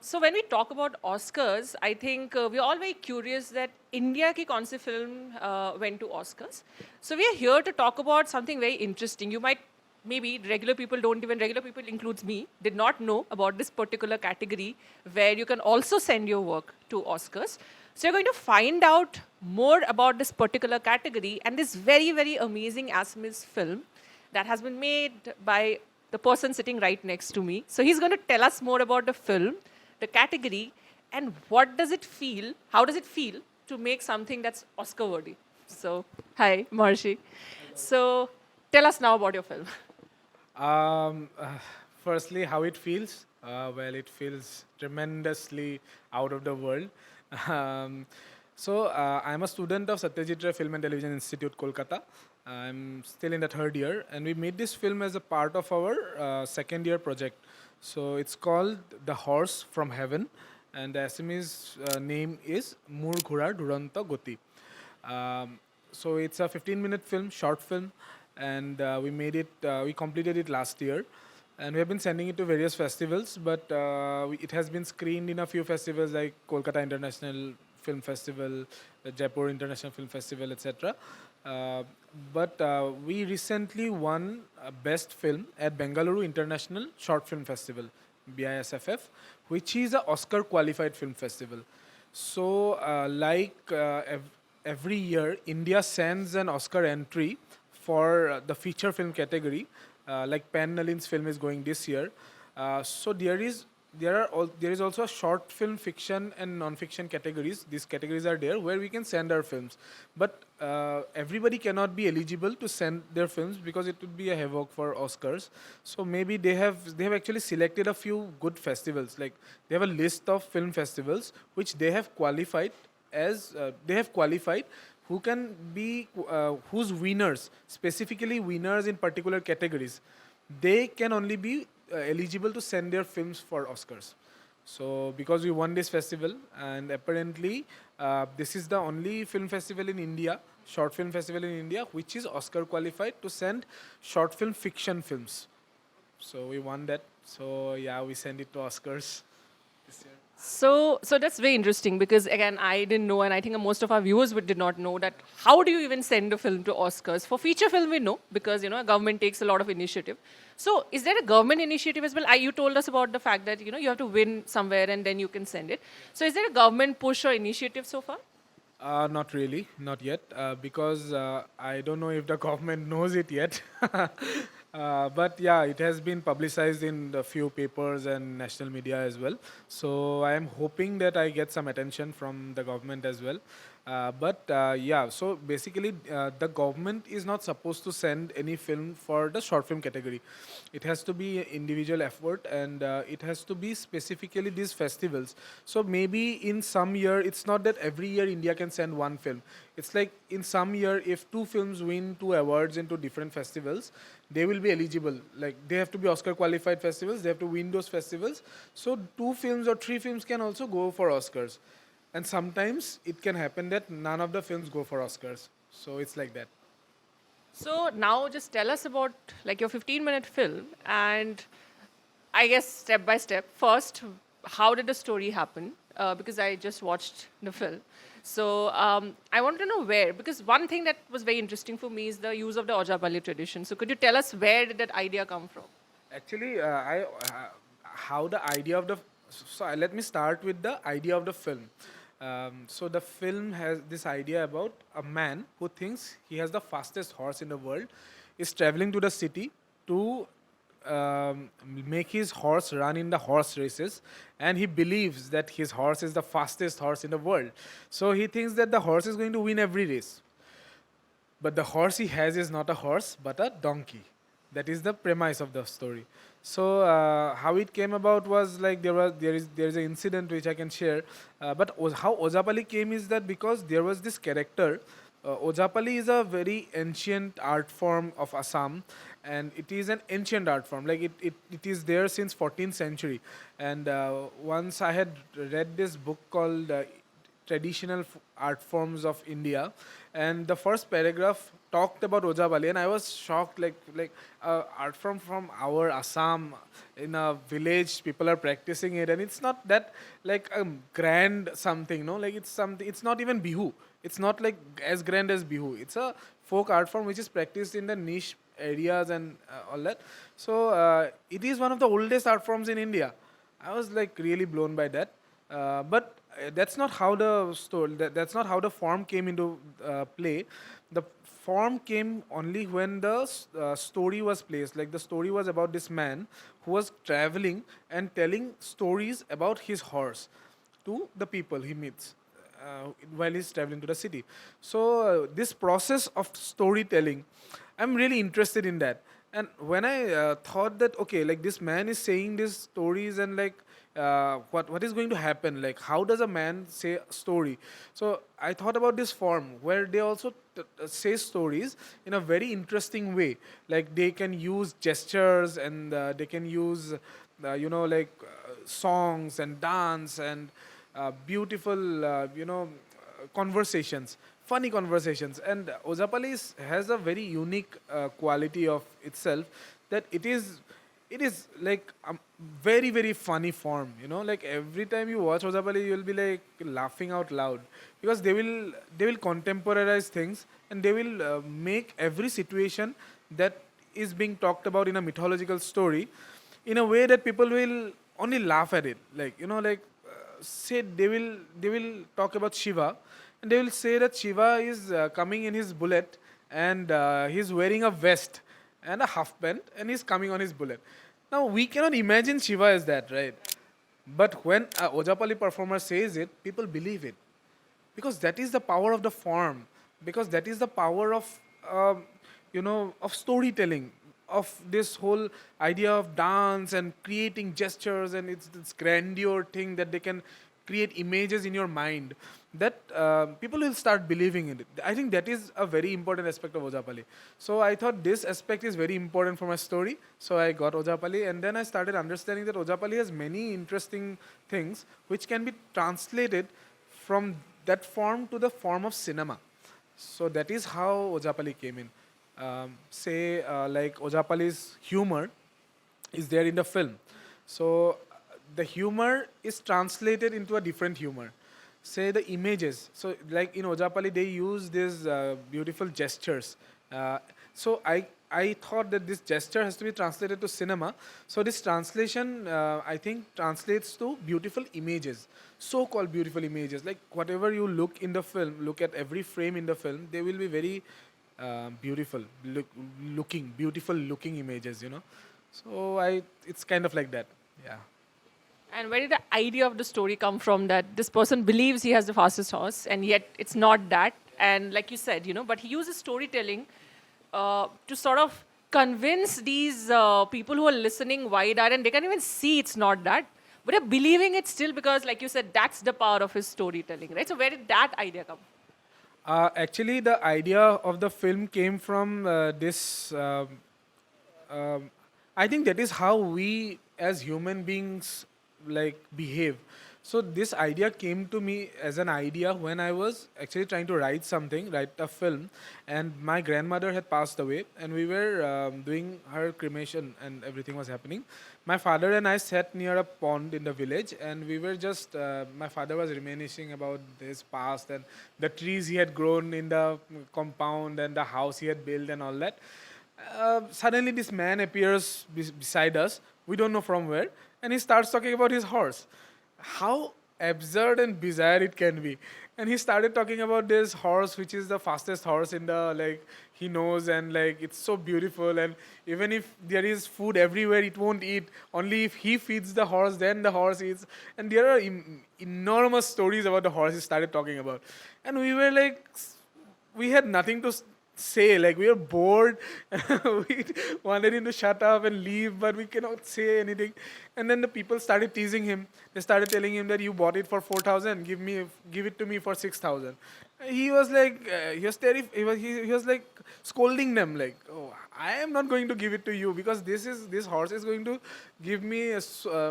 So when we talk about Oscars, I think we're all very curious that India ki kaun si film went to Oscars. So we are here to talk about something very interesting. You might maybe regular people includes me did not know about this particular category where you can also send your work to Oscars. So you're going to find out more about this particular category and this very amazing Assamese film that has been made by the person sitting right next to me. So he's going to tell us more about the film, the category, and what does it feel, how does it feel to make something that's Oscar worthy. So, hi, Maharshi. So, tell us now about your film. Um, uh, Firstly, how it feels? Well, it feels tremendously out of the world. Um, I'm a student of Satyajit Ray Film and Television Institute, Kolkata. I'm still in the third year, and we made this film as a part of our second year project. So it's called The Horse from Heaven, and the Assamese name is Mur Ghurar Duranta Goti. So it's a 15-minute film, short film, and we completed it last year. And we have been sending it to various festivals, but it has been screened in a few festivals like Kolkata International Film Festival, the Jaipur International Film Festival, etc. We recently won Best Film at Bengaluru International Short Film Festival, BISFF, which is a Oscar qualified film festival. So, every year, India sends an Oscar entry for the feature film category. Like Pan Nalin's film is going this year. So there is also a short film, fiction, and non-fiction categories. These categories are there where we can send our films, but everybody cannot be eligible to send their films because it would be a havoc for Oscars. So maybe they have actually selected a few good festivals. Like they have a list of film festivals which they have qualified who can be whose winners, specifically winners in particular categories, they can only be eligible to send their films for Oscars. So because we won this festival, and apparently this is the only film festival in India, short film festival in India, which is Oscar qualified to send short film fiction films. So we won that. So yeah, we send it to Oscars this year. So that's very interesting because again, I didn't know, and I think most of our viewers did not know that. How do you even send a film to Oscars? For feature film, we know because government takes a lot of initiative. So is there a government initiative as well? You told us about the fact that you have to win somewhere and then you can send it. So is there a government push or initiative so far? Not really, not yet, because I don't know if the government knows it yet. But yeah, it has been publicized in a few papers and national media as well. So I am hoping that I get some attention from the government as well. Yeah, so basically, the government is not supposed to send any film for the short film category. It has to be an individual effort, and it has to be specifically these festivals. So maybe in some year, it's not that every year India can send one film. It's like in some year, if two films win two awards into different festivals, they will be eligible. Like they have to be Oscar qualified festivals, they have to win those festivals. So two films or three films can also go for Oscars. And sometimes it can happen that none of the films go for Oscars. So it's like that. So now just tell us about like your 15-minute film and I guess step by step. First, how did the story happen? Because I just watched the film. So I want to know where, because one thing that was very interesting for me is the use of the Ojapali tradition. So could you tell us where did that idea come from? Actually, how the idea of the let me start with the idea of the film. So the film has this idea about a man who thinks he has the fastest horse in the world, is traveling to the city to make his horse run in the horse races, and he believes that his horse is the fastest horse in the world. So he thinks that the horse is going to win every race. But the horse he has is not a horse, but a donkey. That is the premise of the story. So how it came about was like there is an incident which I can share. How Ojapali came is that because there was this character. Ojapali is a very ancient art form of Assam, and it is an ancient art form. Like it is there since 14th century. And once I had read this book called traditional art forms of India, and the first paragraph talked about Ojapali, and I was shocked. Art form from our Assam, in a village, people are practicing it, and it's not that like a grand something, no, like it's something. It's not even Bihu. It's not like as grand as Bihu. It's a folk art form which is practiced in the niche areas and all that. So it is one of the oldest art forms in India. I was like really blown by that. But that's not how the story. That's not how the form came into play. The form came only when the story was placed. Like the story was about this man who was traveling and telling stories about his horse to the people he meets while he's traveling to the city. So this process of storytelling, I'm really interested in that. And when I thought that okay, like this man is saying these stories and like what is going to happen? Like how does a man say a story? So I thought about this form where they also say stories in a very interesting way. Like they can use gestures and they can use songs and dance and beautiful conversations, funny conversations. And Ojapali has a very unique quality of itself, that it is like a very very funny form. Like every time you watch Ojapali, you'll be like laughing out loud, because they will contemporize things, and they will make every situation that is being talked about in a mythological story in a way that people will only laugh at it. Like say they will talk about Shiva, and they will say that Shiva is coming in his bullet, and he's wearing a vest and a half pant, and he's coming on his bullet. Now we cannot imagine Shiva as that, right? But when a Ojapali performer says it, people believe it, because that is the power of the form, because that is the power of of storytelling, of this whole idea of dance and creating gestures, and it's this grandeur thing that they can create images in your mind, that people will start believing in it. I think that is a very important aspect of Ojapali. So I thought this aspect is very important for my story, so I got Ojapali, and then I started understanding that Ojapali has many interesting things which can be translated from that form to the form of cinema. So that is how Ojapali came in. Like Ojapali's humor is there in the film. So the humor is translated into a different humor. Say the images. So like in Ojapali, they use these beautiful gestures. So I thought that this gesture has to be translated to cinema. So this translation, I think, translates to beautiful images, so-called beautiful images. Like whatever you look in the film, look at every frame in the film, they will be very beautiful, beautiful looking images. So it's kind of like that. Yeah. And where did the idea of the story come from, that this person believes he has the fastest horse and yet it's not that? And like you said, but he uses storytelling to sort of convince these people who are listening wide-eyed, and they can even see it's not that, but they're believing it still because, like you said, that's the power of his storytelling, right? So where did that idea come? Actually, the idea of the film came from this. Um, I think that is how we as human beings like behave. So this idea came to me as an idea when I was actually trying to write a film, and my grandmother had passed away, and we were doing her cremation, and everything was happening. My father and I sat near a pond in the village, and we were just. My father was reminiscing about his past and the trees he had grown in the compound and the house he had built and all that. Suddenly, this man appears beside us. We don't know from where, and he starts talking about his horse. How absurd and bizarre it can be. And he started talking about this horse, which is the fastest horse in the like he knows, and like it's so beautiful. And even if there is food everywhere, it won't eat. Only if he feeds the horse, then the horse eats. And there are enormous stories about the horse he started talking about. And we were like, we had nothing to say. Like we were bored. We wanted him to shut up and leave, but we cannot say anything. And then the people started teasing him. They started telling him that you bought it for 4,000. Give it to me for 6,000. He was like, he was terrified. He was like scolding them, like, oh, I am not going to give it to you, because this horse is going to give me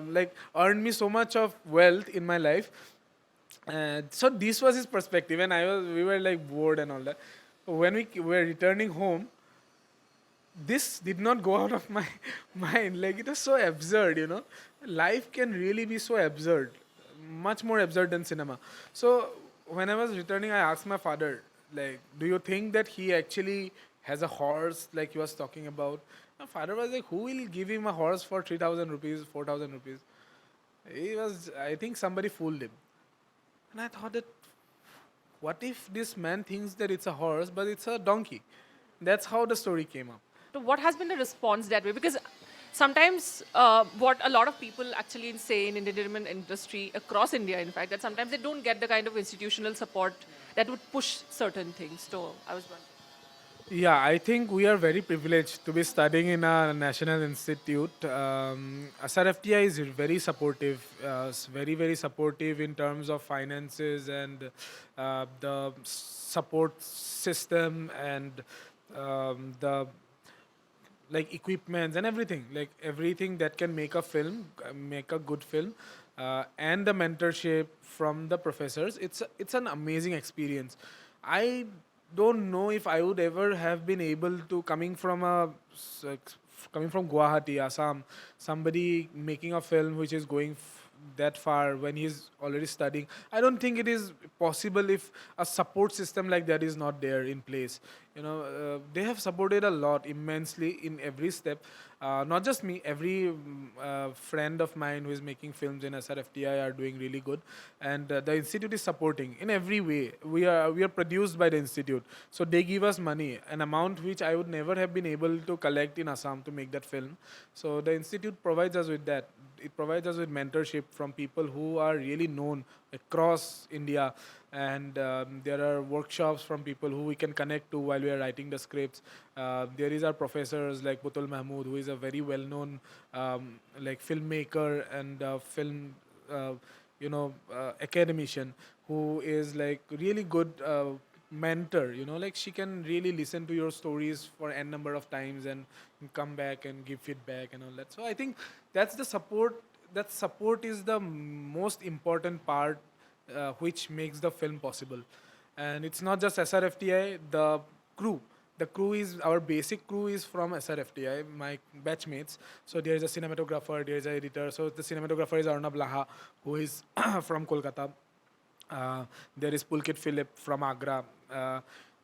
like earn me so much of wealth in my life. So this was his perspective, and we were like bored and all that. When we were returning home, this did not go out of my mind. Like, it was so absurd, Life can really be so absurd, much more absurd than cinema. So when I was returning, I asked my father, like, do you think that he actually has a horse like he was talking about? My father was like, who will give him a horse for 3,000 rupees, 4,000 rupees? I think somebody fooled him. And I thought that, what if this man thinks that it's a horse, but it's a donkey? That's how the story came up. So what has been the response that way? Because sometimes what a lot of people actually say in entertainment industry across India, in fact, that sometimes they don't get the kind of institutional support that would push certain things. So I was wondering. Yeah, I think we are very privileged to be studying in a national institute. SRFTI is very supportive, very, very supportive in terms of finances and the support system and the like equipments and everything, like everything that can make a film, make a good film, and the mentorship from the professors. It's an amazing experience. I don't know if I would ever have been able to, coming from Guwahati, Assam, somebody making a film which is going that far when he's already studying. I don't think it is possible if a support system like that is not there in place. They have supported a lot immensely in every step. Not just me, every friend of mine who is making films in SRFTI are doing really good, and the institute is supporting in every way. We are produced by the institute, so they give us money, an amount which I would never have been able to collect in Assam to make that film. So the institute provides us with that. It provides us with mentorship from people who are really known across India, and there are workshops from people who we can connect to while we are writing the scripts. There is our professors like Putul Mahmood, who is a very well-known like filmmaker and film academician, who is like really good mentor. Like, she can really listen to your stories for n number of times and come back and give feedback and all that. So I think that's the support. That support is the most important part, which makes the film possible. And it's not just SRFTI, the crew. The crew is, our basic crew is from SRFTI, my batchmates. So there is a cinematographer, there is an editor. So the cinematographer is Arnab Laha, who is from Kolkata. There is Pulkit Philip from Agra.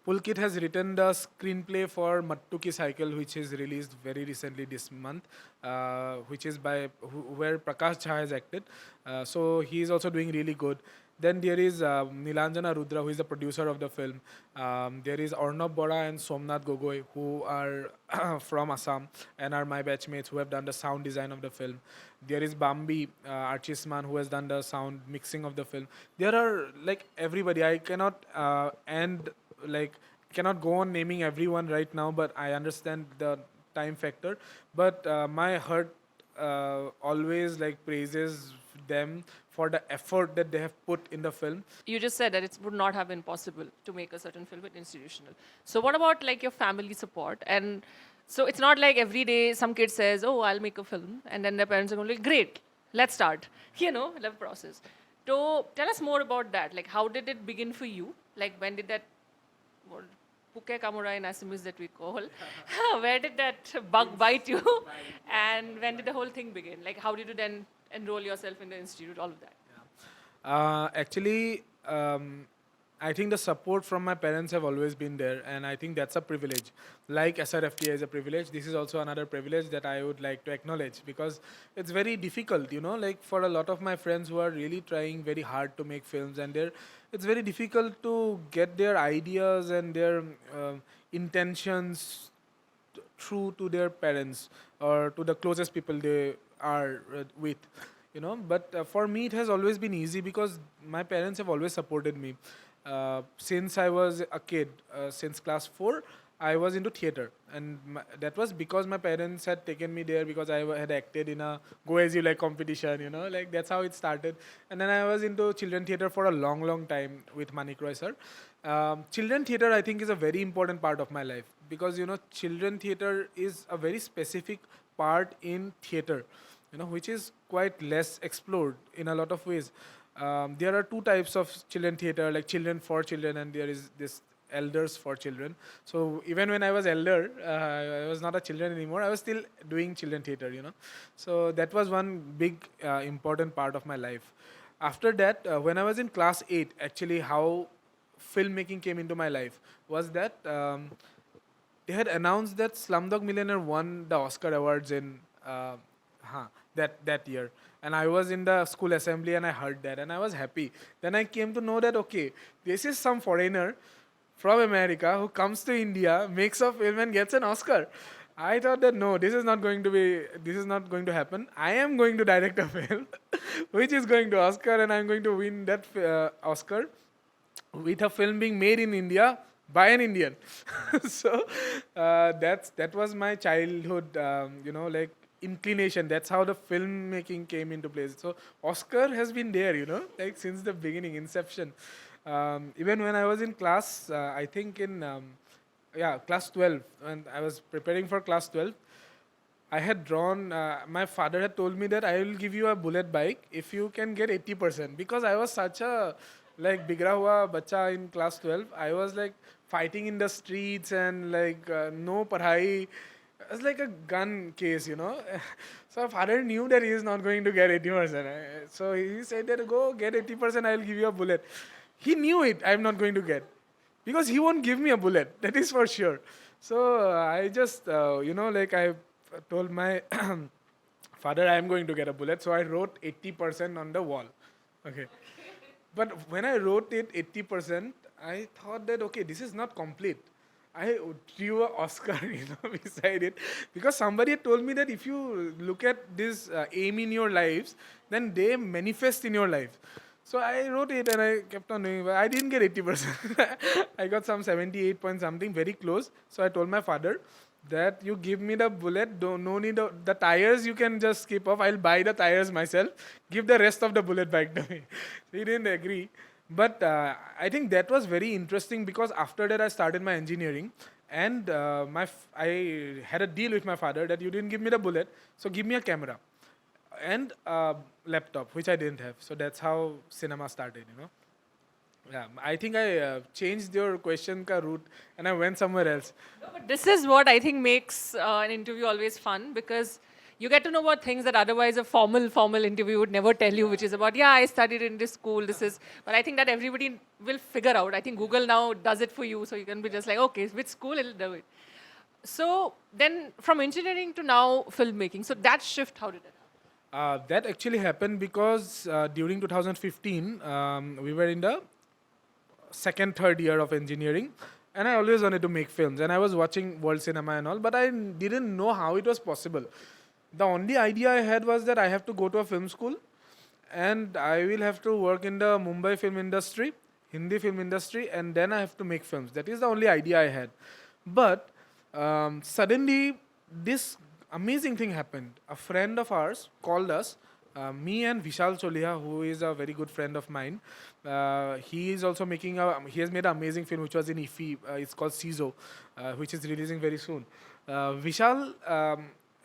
Pulkit has written the screenplay for Mattu Ki Cycle, which is released very recently this month, which is where Prakash Jha has acted. So he is also doing really good. Then there is Nilanjana Rudra, who is the producer of the film. There is Arnab Bora and Somnath Gogoi, who are from Assam and are my batchmates who have done the sound design of the film. There is Bambi Archisman, who has done the sound mixing of the film. There are like everybody. I cannot cannot go on naming everyone right now, but I understand the time factor. But my heart always like praises them for the effort that they have put in the film. You just said that it would not have been possible to make a certain film with institutional. So what about like your family support? And so it's not like every day some kid says, "Oh, I'll make a film," and then their parents are going like, "Great, let's start." Love process. So tell us more about that. Like, how did it begin for you? Like, when did that Puke Kamura in Assamese that we call, where did that bug bite you? And when did the whole thing begin? Like, how did you then enroll yourself in the institute, all of that? Actually, I think the support from my parents have always been there, and I think that's a privilege. Like SRFTA is a privilege, this is also another privilege that I would like to acknowledge, because it's very difficult, like for a lot of my friends who are really trying very hard to make films, and it's very difficult to get their ideas and their intentions through to their parents or to the closest people they are with. But for me it has always been easy because my parents have always supported me since I was a kid. Since class 4 I was into theater, and that was because my parents had taken me there because I had acted in a Go As You Like competition, like that's how it started. And then I was into children theater for a long time with Manik Roy sir. Children theater I think is a very important part of my life, because children theater is a very specific part in theater, which is quite less explored in a lot of ways. there are two types of children theater, like children for children, and there is this elders for children. So even when I was elder, I was not a children anymore. I was still doing children theater, you know. So that was one big important part of my life. After that, when I was in class 8, actually how filmmaking came into my life was that they had announced that Slumdog Millionaire won the Oscar awards in huh, that year, and I was in the school assembly and I heard that and I was happy. Then I came to know that okay, this is some foreigner from America who comes to India, makes a film and gets an Oscar. I thought that no, this is not going to happen. I am going to direct a film, which is going to Oscar, and I'm going to win that Oscar with a film being made in India by an Indian. So that was my childhood, like inclination. That's how the filmmaking came into place. So Oscar has been there, like since the beginning, inception. Even when I was in class, I think in class 12, and I was preparing for class 12. I had drawn, my father had told me that I will give you a bullet bike if you can get 80%. Because I was such a, like, bigra hua bacha in class 12. I was like fighting in the streets and like no padhai. It was like a gun case. So my father knew that he is not going to get 80%. So he said that go get 80%, I will give you a bullet. He knew it, I'm not going to get. Because he won't give me a bullet, that is for sure. So I just, like I told my father, I am going to get a bullet. So I wrote 80% on the wall. Okay. But when I wrote it 80%, I thought that, okay, this is not complete. I drew an Oscar, beside it. Because somebody had told me that if you look at this aim in your lives, then they manifest in your life. So I wrote it and I kept on doing it. I didn't get 80%. I got some 78 point something, very close. So I told my father that you give me the bullet, no need of the tires, you can just skip off. I'll buy the tires myself. Give the rest of the bullet back to me. He didn't agree. But I think that was very interesting because after that I started my engineering, and I had a deal with my father that you didn't give me the bullet, so give me a camera and a laptop, which I didn't have. So that's how cinema started. Yeah, I think I changed your question ka route and I went somewhere else. No, but this is what I think makes an interview always fun, because you get to know about things that otherwise a formal interview would never tell you, which is about, yeah, I studied in this school, this is, but I think that everybody will figure out. I think Google now does it for you, so you can be just like, okay, which school it'll do it. So then from engineering to now filmmaking, so that shift, how did it happen? That actually happened because during 2015, we were in the second, third year of engineering, and I always wanted to make films. And I was watching world cinema and all, but I didn't know how it was possible. The only idea I had was that I have to go to a film school, and I will have to work in the Mumbai film industry, Hindi film industry, and then I have to make films. That is the only idea I had. But suddenly, this amazing thing happened. A friend of ours called us, me and Vishal Cholia, who is a very good friend of mine. He is also he has made an amazing film which was in IFFI. It's called Cizo, which is releasing very soon. Vishal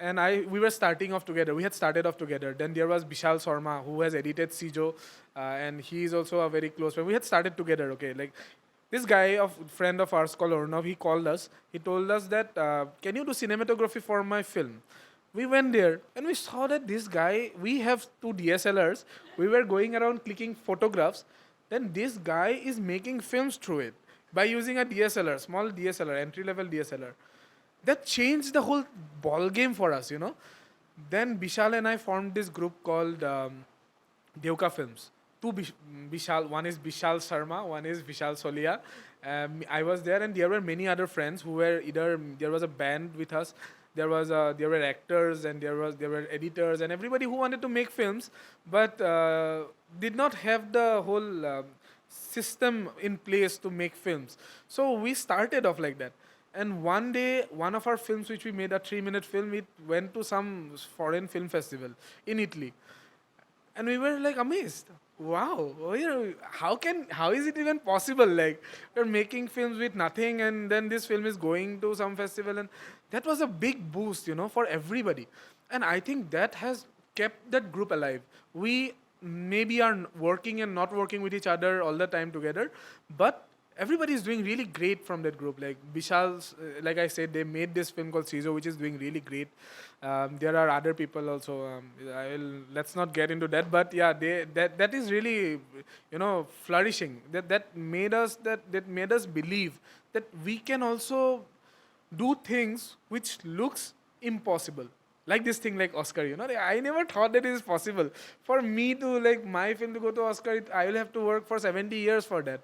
and we were starting off together. We had started off together. Then there was Vishal Sarma, who has edited Cizo, and he is also a very close friend. We had started together, okay? Like, this guy, friend of ours called Ornav, he called us. He told us that, can you do cinematography for my film? We went there and we saw that this guy, we have two DSLRs. We were going around clicking photographs. Then this guy is making films through it by using a DSLR, small DSLR, entry-level DSLR. That changed the whole ball game for us. Then Bishal and I formed this group called Devka Films. Two Bishal, one is Bishal Sharma, one is Vishal Solia. I was there, and there were many other friends who were there was a band with us, there were actors, and there were editors, and everybody who wanted to make films, but did not have the whole system in place to make films. So we started off like that. And one day, one of our films, which we made, a 3-minute film, it went to some foreign film festival in Italy. And we were like amazed. Wow, how is it even possible? Like, we're making films with nothing, and then this film is going to some festival, and that was a big boost, for everybody. And I think that has kept that group alive. We maybe are working and not working with each other all the time together, but everybody is doing really great from that group. Like Vishal's, like I said, they made this film called Sizo, which is doing really great. There are other people also. Let's not get into that, but yeah, that is really, flourishing. That made us believe that we can also do things which looks impossible, like this thing like Oscar. I never thought that it is possible for me to, like, my film to go to Oscar. I will have to work for 70 years for that.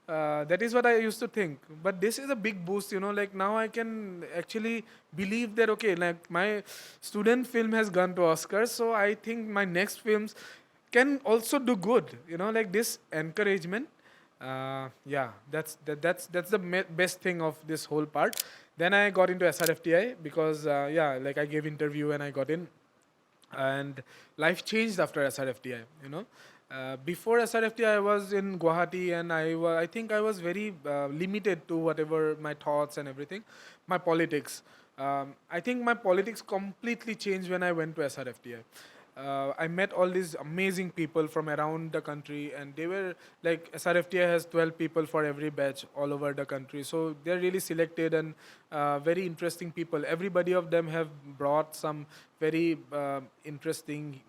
That is what I used to think, but this is a big boost. Like, now I can actually believe that, okay, like, my student film has gone to Oscars, so I think my next films can also do good. Like, this encouragement. Yeah, that's the best thing of this whole part. Then I got into SRFTI because, yeah, like, I gave interview and I got in, and life changed after SRFTI. Before SRFTI, I was in Guwahati, and I think I was very limited to whatever my thoughts and everything, my politics. I think my politics completely changed when I went to SRFTI. I met all these amazing people from around the country, and they were like, SRFTI has 12 people for every batch all over the country. So they're really selected and very interesting people. Everybody of them have brought some very interesting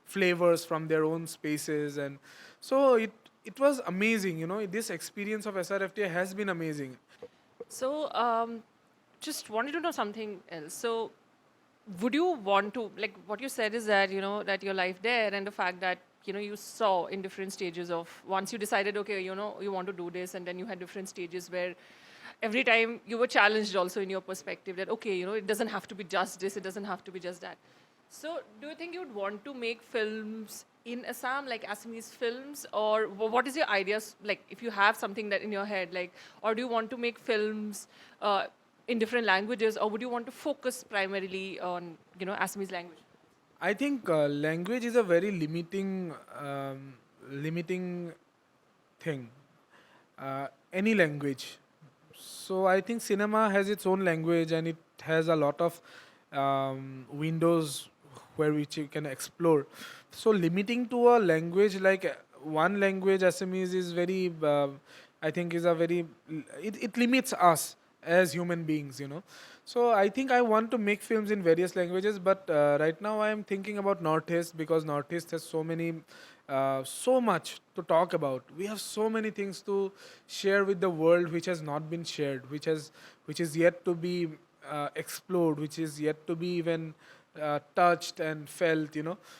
flavors from their own spaces, and so it was amazing. This experience of SRFTI has been amazing. So, just wanted to know something else. So, would you want to, like, what you said is that, that your life there and the fact that, you saw in different stages of, once you decided, okay, you want to do this, and then you had different stages where every time you were challenged also in your perspective that, okay, it doesn't have to be just this, it doesn't have to be just that. So, do you think you'd want to make films in Assam, like Assamese films, or what is your ideas? Like, if you have something that in your head, like, or do you want to make films in different languages, or would you want to focus primarily on, Assamese language? I think language is a very limiting thing. Any language. So I think cinema has its own language, and it has a lot of windows where which you can explore. So limiting to a language, like one language, Assamese, is very, I think, is a very, it limits us as human beings. So I think I want to make films in various languages, but right now I am thinking about Northeast, because Northeast has so much to talk about. We have so many things to share with the world which has not been shared, which is yet to be explored, which is yet to be even touched and felt.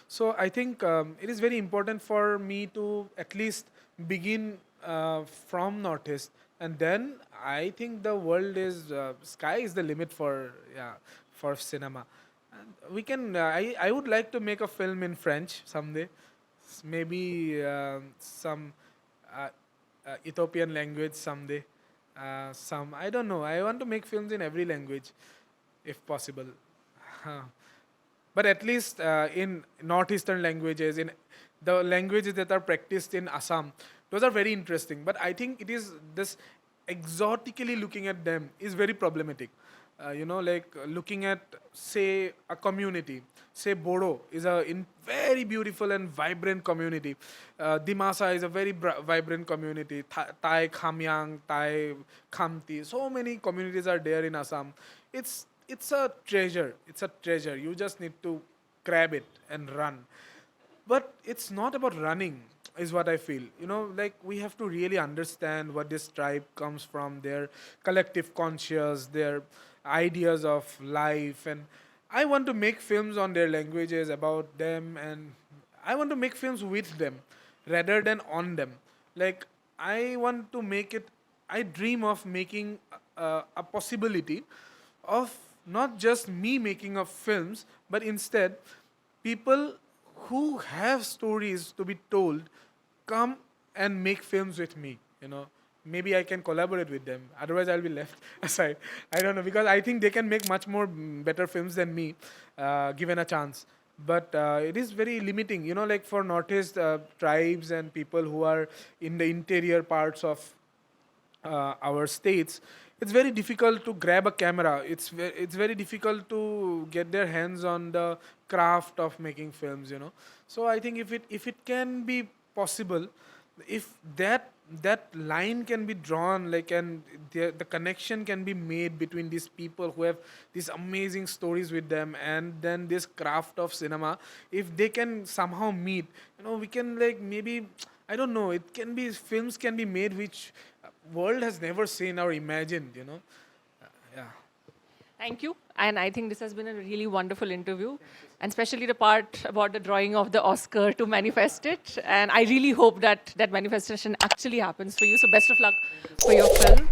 So I think it is very important for me to at least begin from Northeast, and then I think the world is, sky is the limit for, yeah, for cinema. And we can. I would like to make a film in French someday. Maybe some uh, Ethiopian language someday. Some, I don't know. I want to make films in every language, if possible. But at least in northeastern languages, in the languages that are practiced in Assam, those are very interesting. But I think it is this exotically looking at them is very problematic. Like looking at, say, a community, say Bodo is very beautiful and vibrant community. Dimasa is a very vibrant community. Thai Khamyang, Thai Khamti, so many communities are there in Assam. It's a treasure. It's a treasure. You just need to grab it and run. But it's not about running, is what I feel. Like, we have to really understand what this tribe comes from, their collective conscious, their ideas of life. And I want to make films on their languages, about them, and I want to make films with them rather than on them. Like, I want to make it, I dream of making a possibility of not just me making of films, but instead people who have stories to be told come and make films with me. Maybe I can collaborate with them, otherwise I'll be left aside. I don't know, because I think they can make much more better films than me, given a chance. But it is very limiting, like for Northeast tribes and people who are in the interior parts of our states. it's very difficult to grab a camera. It's very difficult to get their hands on the craft of making films. So I think if it can be possible, if that line can be drawn, like, and the connection can be made between these people who have these amazing stories with them and then this craft of cinema, if they can somehow meet, we can, like, maybe, I don't know, it can be, films can be made which world has never seen or imagined. Yeah. Thank you. And I think this has been a really wonderful interview, and especially the part about the drawing of the Oscar to manifest it. And I really hope that that manifestation actually happens for you. So best of luck for your film.